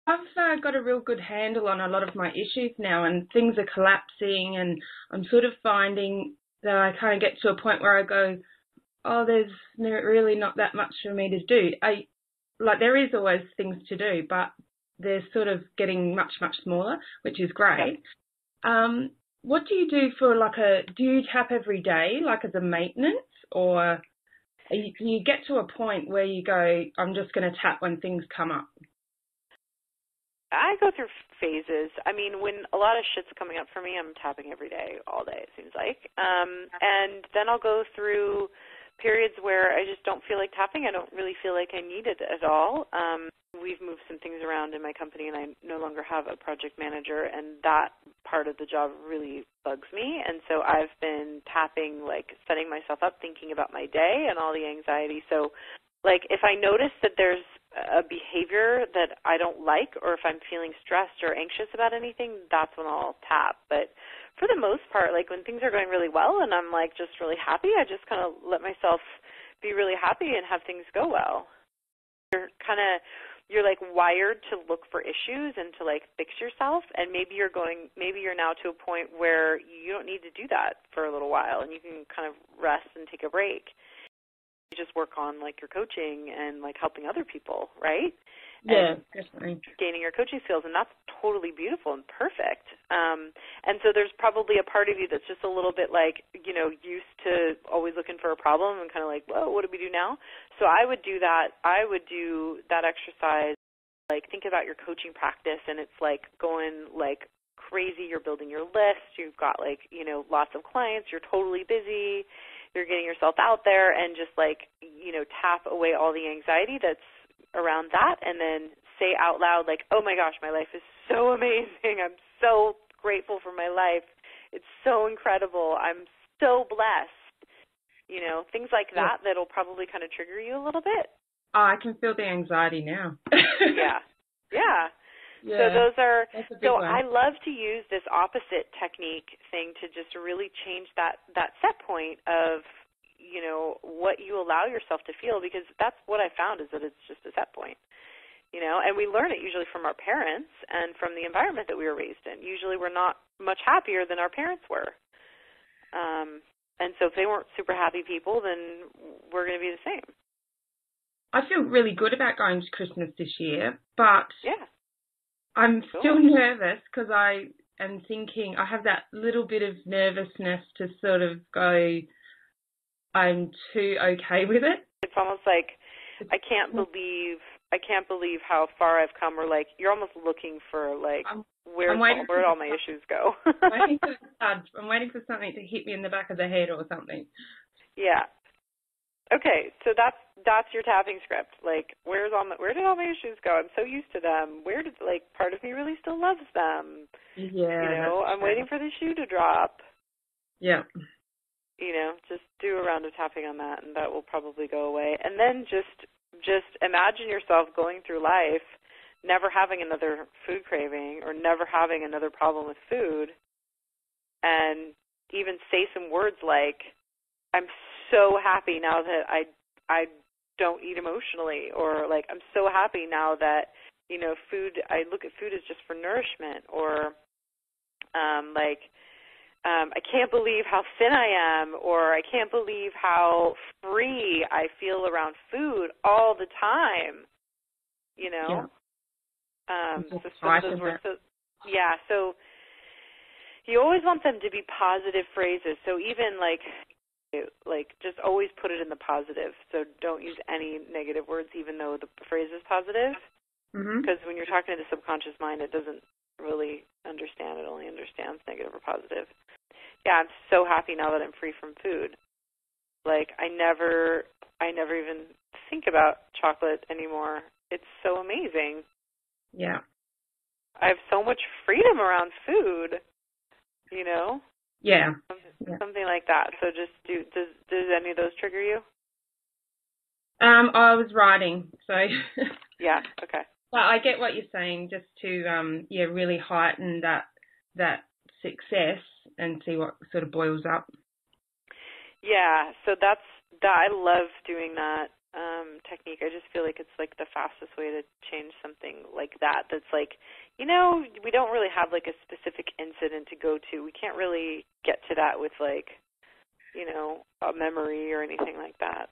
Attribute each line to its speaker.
Speaker 1: I've got a real good handle on a lot of my issues now, and things are collapsing, and I'm sort of finding that I kind of get to a point where I go, oh, there's really not that much for me to do. There is always things to do, but they're sort of getting much, much smaller, which is great. What do you do for do you tap every day, like as a maintenance, or do you get to a point where you go, I'm just going to tap when things come up?
Speaker 2: I go through phases. I mean, when a lot of shit's coming up for me, I'm tapping every day, all day, it seems like. And then I'll go through periods where I just don't feel like tapping. I don't really feel like I need it at all. We've moved some things around in my company, and I no longer have a project manager, and that part of the job really bugs me. And so I've been tapping, like setting myself up, thinking about my day and all the anxiety. So, like, if I notice that there's a behavior that I don't like, or if I'm feeling stressed or anxious about anything, that's when I'll tap. But for the most part, like when things are going really well and I'm like just really happy, I just kind of let myself be really happy and have things go well. You're like wired to look for issues and to like fix yourself, and maybe you're now to a point where you don't need to do that for a little while, and you can kind of rest and take a break. You just work on like your coaching and like helping other people, right?
Speaker 1: Yeah, definitely.
Speaker 2: Gaining your coaching skills, and that's totally beautiful and perfect. And so there's probably a part of you that's just a little bit like, used to always looking for a problem and kind of like, whoa, what do we do now? So I would do that. I would do that exercise, like think about your coaching practice, and it's like going like crazy. You're building your list. You've got like, lots of clients. You're totally busy. You're getting yourself out there, and just like, tap away all the anxiety that's around that, and then say out loud like, oh my gosh, my life is so amazing. I'm so grateful for my life. It's so incredible. I'm so blessed. Things like that that'll probably kind of trigger you a little bit.
Speaker 1: Oh, I can feel the anxiety now.
Speaker 2: Yeah. So those are, so
Speaker 1: one.
Speaker 2: I love to use this opposite technique thing to just really change that set point of, what you allow yourself to feel, because that's what I found is that it's just a set point, and we learn it usually from our parents and from the environment that we were raised in. Usually we're not much happier than our parents were. And so if they weren't super happy people, then we're going to be the same.
Speaker 1: I feel really good about going to Christmas this year, but I'm
Speaker 2: cool.
Speaker 1: still nervous because I am thinking I have that little bit of nervousness to sort of go, I'm too okay with it.
Speaker 2: It's almost like I can't believe how far I've come, or like you're almost looking for like where'd all my issues go.
Speaker 1: I'm waiting for something to hit me in the back of the head or something.
Speaker 2: Yeah. Okay, so that's your tapping script. Like, where did all my issues go? I'm so used to them. Where did part of me really still loves them?
Speaker 1: Yeah.
Speaker 2: I'm waiting for the shoe to drop.
Speaker 1: Yeah.
Speaker 2: Just do a round of tapping on that, and that will probably go away. And then just imagine yourself going through life, never having another food craving or never having another problem with food, and even say some words like, I'm so happy now that I don't eat emotionally, or like I'm so happy now that food, I look at food as just for nourishment, or I can't believe how thin I am, or I can't believe how free I feel around food all the time.
Speaker 1: Yeah.
Speaker 2: So some of those words. So you always want them to be positive phrases. So even like just always put it in the positive. So don't use any negative words, even though the phrase is positive. Because when you're talking to the subconscious mind, it doesn't really understand. It only understands negative or positive. Yeah, I'm so happy now that I'm free from food. Like I never even think about chocolate anymore. It's so amazing.
Speaker 1: Yeah.
Speaker 2: I have so much freedom around food.
Speaker 1: Yeah.
Speaker 2: Something like that. So just does any of those trigger you?
Speaker 1: I was writing, so.
Speaker 2: Yeah. Okay.
Speaker 1: Well, I get what you're saying. Just to really heighten that success and see what sort of boils up.
Speaker 2: Yeah. So I love doing that. technique. I just feel like it's like the fastest way to change something like that. That's like, you know, we don't really have like a specific incident to go to. We can't really get to that with like, you know, a memory or anything like that.